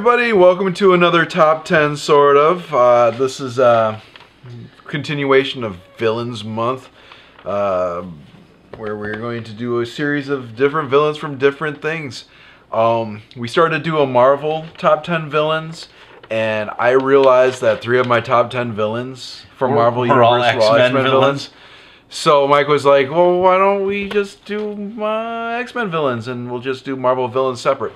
everybody, welcome to another top 10 sort of. This is a continuation of Villains Month, where we're going to do a series of different villains from different things. We started to do a Marvel top 10 villains, and I realized that 3 of my top 10 villains from Marvel Universe were all X-Men villains. So Mike was like, well, why don't we just do X-Men villains, and we'll just do Marvel villains separate.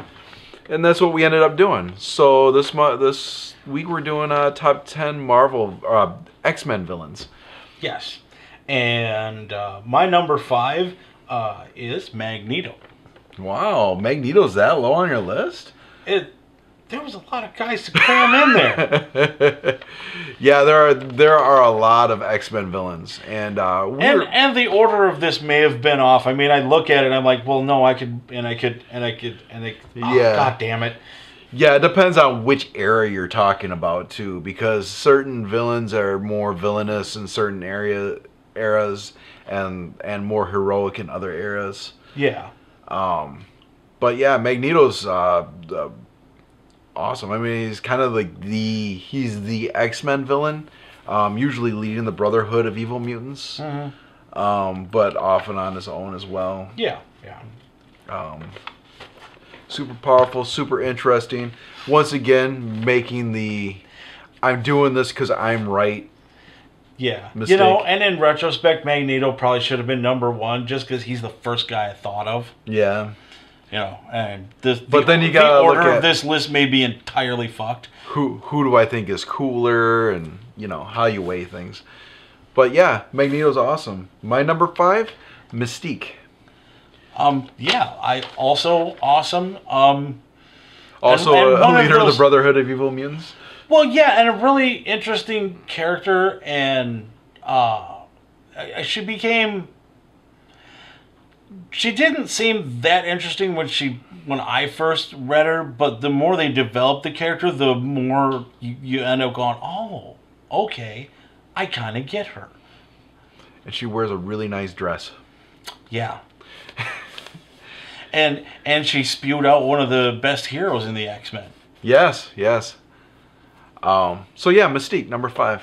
And that's what we ended up doing. So this week we're doing top 10 Marvel X-Men villains. Yes. And my number 5 is Magneto. Wow, Magneto's that low on your list? There was a lot of guys to cram in there. Yeah, there are a lot of X-Men villains, and the order of this may have been off. I mean, I look at it and I'm like, well, no, I could. Yeah. God damn it. Yeah, it depends on which era you're talking about too, because certain villains are more villainous in certain eras, and more heroic in other eras. Yeah. But yeah, Magneto's awesome. I mean, he's kind of like he's the X-Men villain, usually leading the Brotherhood of Evil Mutants, but often on his own as well. Yeah. Super powerful, super interesting. Once again, making the I'm doing this because I'm right. Yeah. Mistake. You know, and in retrospect, Magneto probably should have been number 1 just because he's the first guy I thought of. Yeah. You know, and then you gotta the order look at of this list may be entirely fucked. Who do I think is cooler, and you know how you weigh things. But yeah, Magneto's awesome. My number 5, Mystique. Yeah, I also awesome. Also a leader of the Brotherhood of Evil Mutants. Well, yeah, and a really interesting character, and she didn't seem that interesting when I first read her, but the more they developed the character, the more you end up going, oh, okay, I kind of get her. And she wears a really nice dress. Yeah. and she spewed out one of the best heroes in the X-Men. Yes. So yeah, Mystique, number 5.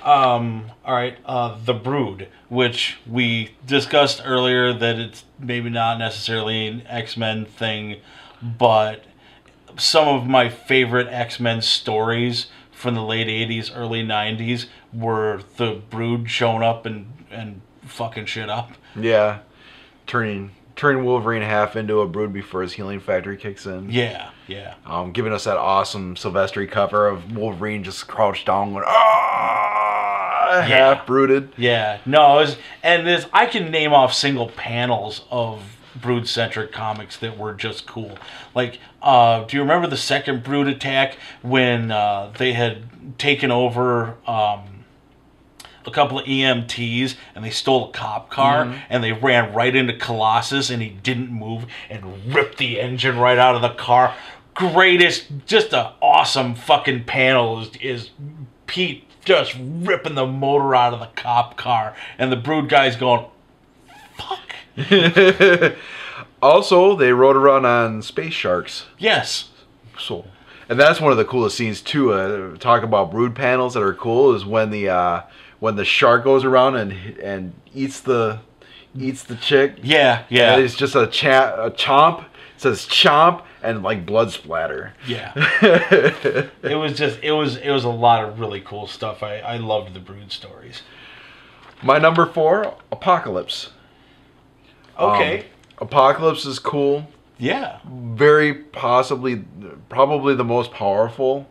All right, The Brood, which we discussed earlier that it's maybe not necessarily an X-Men thing, but some of my favorite X-Men stories from the late 80s, early 90s were the Brood showing up and fucking shit up. Yeah, turning Wolverine half into a Brood before his healing factory kicks in. Yeah. Giving us that awesome Silvestri cover of Wolverine just crouched down going, half brooded. Yeah, no, I can name off single panels of Brood-centric comics that were just cool. Like, do you remember the second Brood attack when they had taken over a couple of EMTs and they stole a cop car and they ran right into Colossus and he didn't move and ripped the engine right out of the car? Greatest, just an awesome fucking panel is Pete just ripping the motor out of the cop car, and the Brood guy's going, fuck. Also, they rode around on space sharks. Yes. And that's one of the coolest scenes too. Talk about Brood panels that are cool is when the shark goes around and eats the chick. Yeah. And it's just a chomp. It says chomp and like blood splatter. Yeah. It was a lot of really cool stuff. I loved the Brood stories. My number 4, Apocalypse. Okay. Apocalypse is cool. Yeah. Probably the most powerful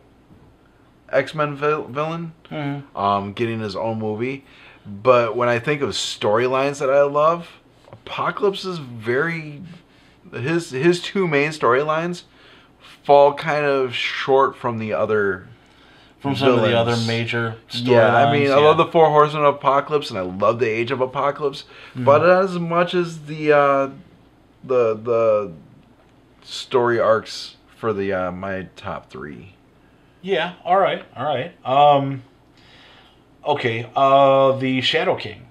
X-Men villain. Getting his own movie. But when I think of storylines that I love, Apocalypse is his 2 main storylines fall kind of short from the other some villains. of the other major storylines. Yeah, I mean, I love the 4 Horsemen of Apocalypse, and I love the Age of Apocalypse, but not as much as the story arcs for my top 3. Yeah. All right. Okay. The Shadow King.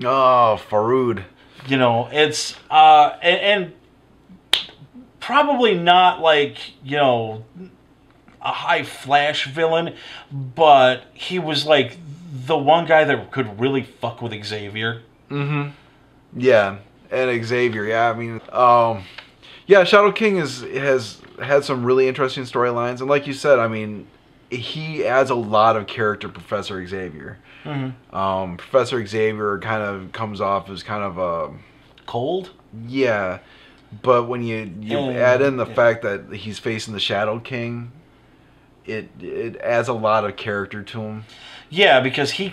Oh, Faroud. You know, it's and probably not like, you know, a high flash villain, but he was like the one guy that could really fuck with Xavier. Mm-hmm. Yeah, and Xavier. Yeah, I mean, yeah, Shadow King has had some really interesting storylines, and like you said, I mean, he adds a lot of character. Professor Xavier. Mm-hmm. Professor Xavier kind of comes off as kind of a Cold. yeah, but when you add in the fact that he's facing the Shadow King, it adds a lot of character to him. Yeah, because he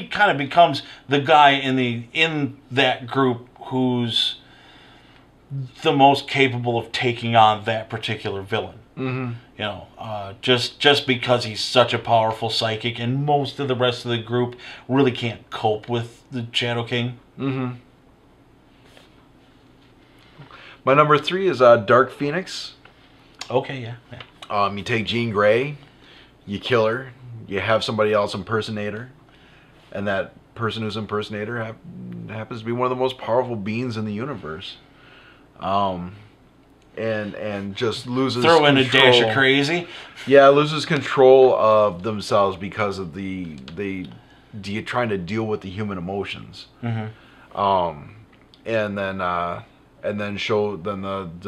kind of becomes the guy in that group who's the most capable of taking on that particular villain. Mm-hmm. You know, just because he's such a powerful psychic, and most of the rest of the group really can't cope with the Shadow King. Mm-hmm. My number 3 is Dark Phoenix. Okay, yeah. You take Jean Grey, you kill her, you have somebody else impersonate her, and that person who's impersonator happens to be one of the most powerful beings in the universe. And just loses Throw in control. a dash of crazy. Yeah, loses control of themselves because of trying to deal with the human emotions. Mm-hmm. And then the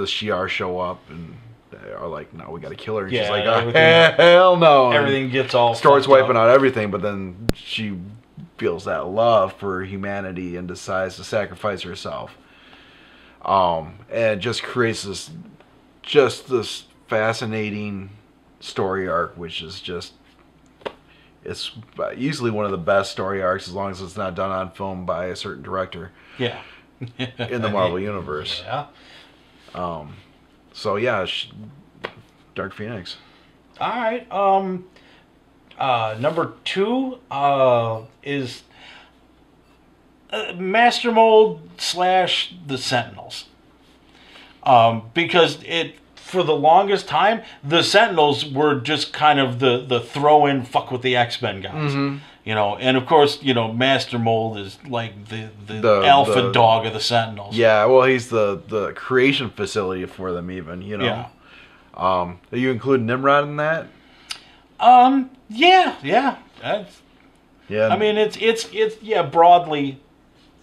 Shi'ar show up and they are like, no, we got to kill her. And Yeah, she's like, oh, hell no. Everything gets all starts fucked wiping up. out everything, but then she feels that love for humanity and decides to sacrifice herself. And it just creates this fascinating story arc, which is it's easily one of the best story arcs, as long as it's not done on film by a certain director. Yeah. In the Marvel universe. Yeah. So yeah, Dark Phoenix. All right. Number 2 is Master Mold / the Sentinels. Because for the longest time, the Sentinels were just kind of the throw-in fuck with the X-Men guys. Mm-hmm. You know, and of course, you know, Master Mold is like the alpha dog of the Sentinels. Yeah, well, he's the creation facility for them, even, you know. Yeah. Are you including Nimrod in that? Yeah. Yeah. I mean, it's broadly,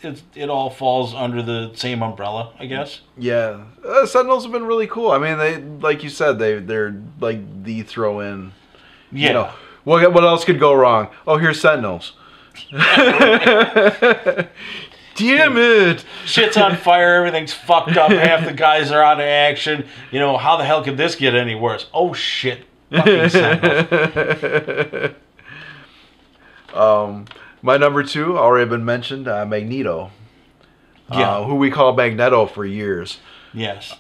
it all falls under the same umbrella, I guess. Yeah, Sentinels have been really cool. I mean, they, like you said, they're like the throw-in. Yeah. You know, what else could go wrong? Oh, here's Sentinels. Damn it! Shit's on fire, everything's fucked up, half the guys are out of action. You know, how the hell could this get any worse? Oh shit. Fucking Sentinels. My number 2, already been mentioned, Magneto. Yeah. Who we call Magneto for years. Yes.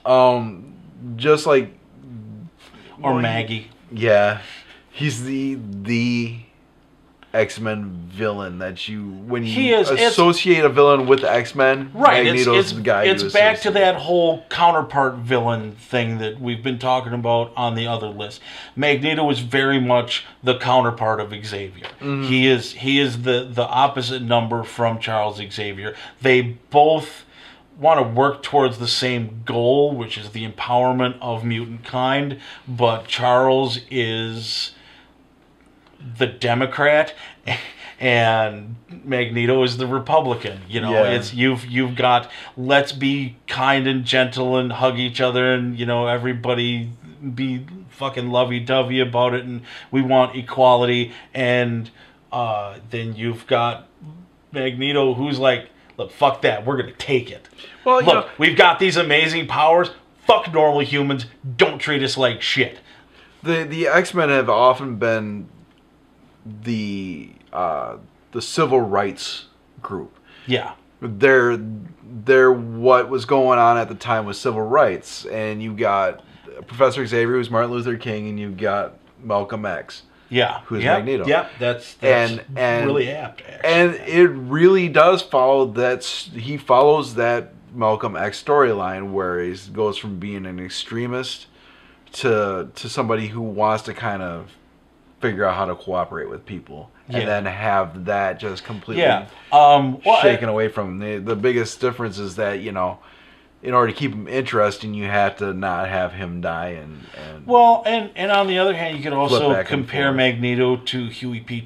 Just like... Or Maggie. Yeah. He's the X-Men villain that when you associate a villain with the X-Men, right? Magneto's the guy. It's back to that whole counterpart villain thing that we've been talking about on the other list. Magneto is very much the counterpart of Xavier. Mm-hmm. He is the opposite number from Charles Xavier. They both want to work towards the same goal, which is the empowerment of mutant kind, but Charles is the Democrat and Magneto is the Republican. You know, it's you've got let's be kind and gentle and hug each other and, you know, everybody be fucking lovey-dovey about it, and we want equality. And then you've got Magneto who's like, look, fuck that, we're gonna take it. Well, look, we've got these amazing powers. Fuck normal humans. Don't treat us like shit. The X-Men have often been the civil rights group. Yeah. They're what was going on at the time with civil rights, and you got Professor Xavier, who's Martin Luther King, and you've got Malcolm X. Yeah. Who's Magneto. Yeah, that's and really apt, actually. And it really does follow that. He follows that Malcolm X storyline where he goes from being an extremist to somebody who wants to kind of figure out how to cooperate with people, and then have that just completely shaken away from him. The biggest difference is that, you know, in order to keep him interesting, you have to not have him die and Well, and on the other hand, you could also back and compare forth. Magneto to Huey P.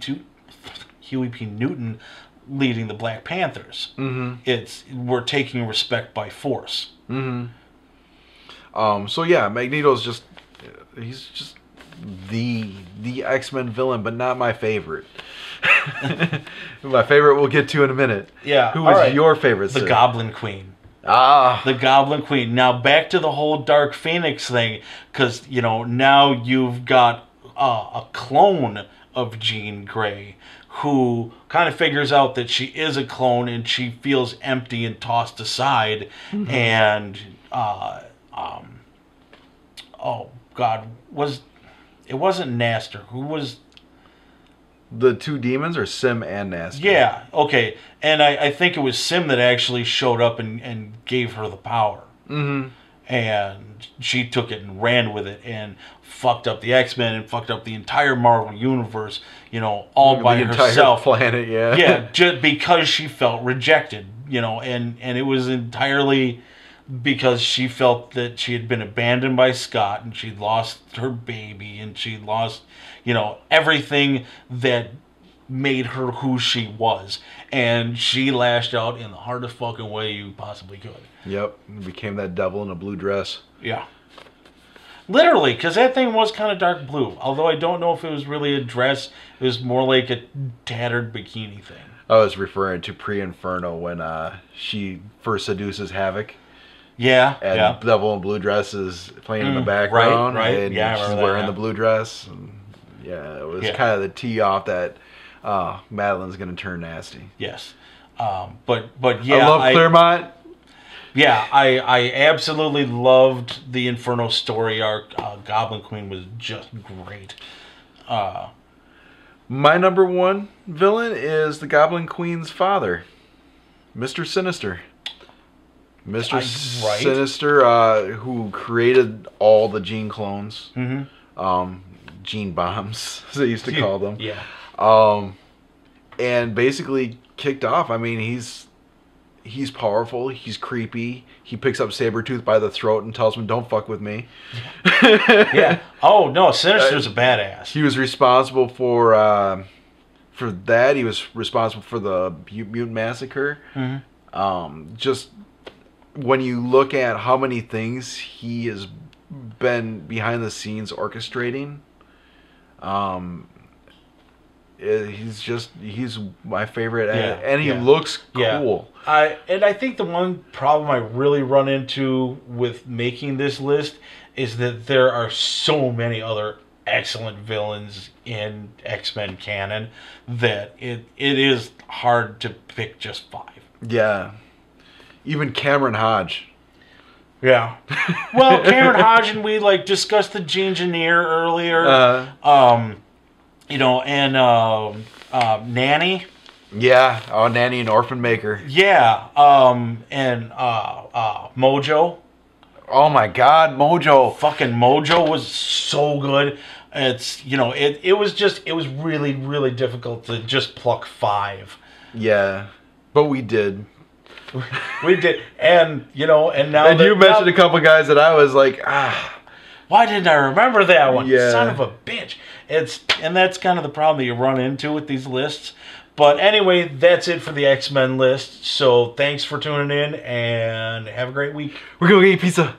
Newton leading the Black Panthers. Mm-hmm. We're taking respect by force. Mm-hmm. So yeah, Magneto's he's just the X-Men villain, but not my favorite. My favorite we'll get to in a minute. Yeah. Who all was right. your favorite? The Sir? Goblin Queen. Ah. The Goblin Queen. Now back to the whole Dark Phoenix thing, because now you've got a clone of Jean Grey who kind of figures out that she is a clone and she feels empty and tossed aside, and oh God, it wasn't Nastor who was. The two demons are Sim and Nasty. Yeah, okay. And I think it was Sim that actually showed up and gave her the power. Mm-hmm. And she took it and ran with it and fucked up the X-Men and fucked up the entire Marvel Universe, all by the entire herself. planet, yeah. Yeah, just because she felt rejected, and it was entirely because she felt that she had been abandoned by Scott and she'd lost her baby and she'd lost, everything that made her who she was. And she lashed out in the hardest fucking way you possibly could. Yep. Became that devil in a blue dress. Yeah. Literally, because that thing was kind of dark blue. Although I don't know if it was really a dress. It was more like a tattered bikini thing. I was referring to Pre-Inferno when she first seduces Havoc. Yeah, And yeah. Devil in Blue Dress is playing in the background. right. And Yeah, I she's remember that, wearing yeah. the blue dress. And yeah, it was Yeah. kind of the tee off that Madeline's going to turn nasty. Yes. But yeah. I love Claremont. Yeah, I absolutely loved the Inferno story arc. Goblin Queen was just great. My number one villain is the Goblin Queen's father, Mr. Sinister. Mr. Right. Sinister, who created all the gene clones. Mm-hmm. Gene bombs, as they used to call them. Yeah. And basically kicked off. I mean, he's powerful. He's creepy. He picks up Sabretooth by the throat and tells him, "Don't fuck with me." Yeah. Oh no, Sinister's a badass. He was responsible for that. He was responsible for the Mutant Massacre. Mm-hmm. Just when you look at how many things he has been behind the scenes orchestrating, he's my favorite, Yeah, and he yeah. looks Yeah. cool. I think the one problem I really run into with making this list is that there are so many other excellent villains in X-Men canon that it is hard to pick just 5. Yeah, even Cameron Hodge. Yeah. Well, Cameron Hodge and we discussed the Engineer earlier. Nanny. Yeah, Nanny and Orphan Maker. Yeah. And Mojo. Oh my God, Mojo. Fucking Mojo was so good. It's it was really, really difficult to just pluck 5. Yeah, but we did. We did, and now And you mentioned a couple guys that I was like, why didn't I remember that one? Yeah. Son of a bitch. And that's kind of the problem that you run into with these lists. But anyway, that's it for the X-Men list. So thanks for tuning in and have a great week. we're gonna get pizza.